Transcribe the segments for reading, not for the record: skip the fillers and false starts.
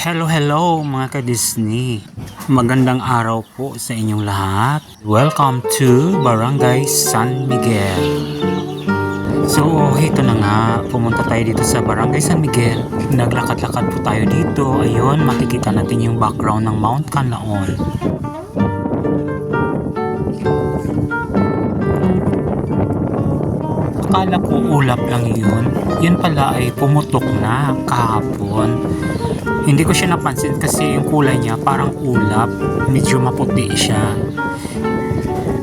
Hello, hello mga ka-Disney. Magandang araw po sa inyong lahat. Welcome to Barangay San Miguel. So, ito na nga. Pumunta tayo dito sa Barangay San Miguel. Naglakad-lakad po tayo dito. Ayun, makikita natin yung background ng Mount Canlaon. Akala ko ulap lang yun. Yun pala ay pumutok na kahapon. Hindi ko siya napansin kasi yung kulay niya parang ulap. Medyo maputi siya.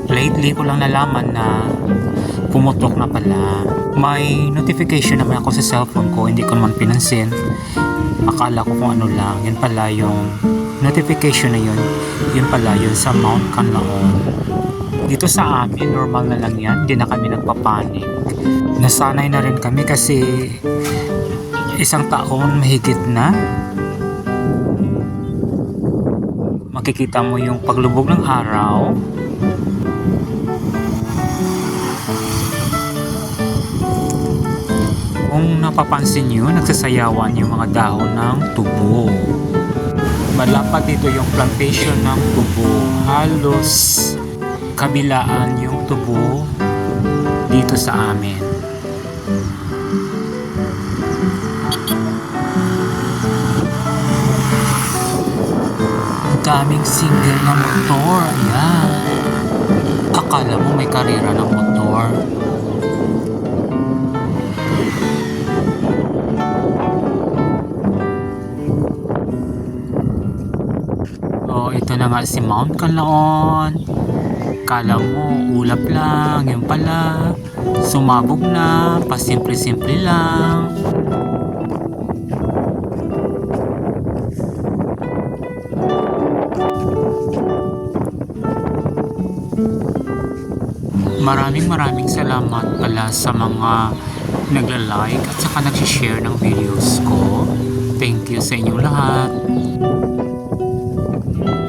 Lately ko lang nalaman na pumutok na pala. May notification naman ako sa cellphone ko. Hindi ko naman pinansin. Akala ko kung ano lang. Yun pala yung notification na yun. Yun pala yun sa Mount Canlaon. Dito sa amin, normal na lang yan. Hindi na kami nagpapanik. Nasanay na rin kami kasi isang taon mahigit na. Makikita mo yung paglubog ng araw. Kung napapansin nyo, nagsasayawan yung mga dahon ng tubo. Malapad dito yung plantation ng tubo. Halos kabilaan yung tubo dito sa amin. Daming single na motor. Ayan. Akala mo may karera ng motor. Oh, ito na nga si Mount Canlaon. Akala mo ulap lang. Yung pala sumabog na. Pasimple-simple lang. Maraming salamat pala sa mga nagla-like at saka nag-share ng videos ko. Thank you sa inyong lahat.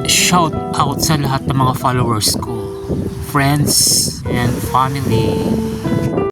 Shout out sa lahat ng mga followers ko, friends and family.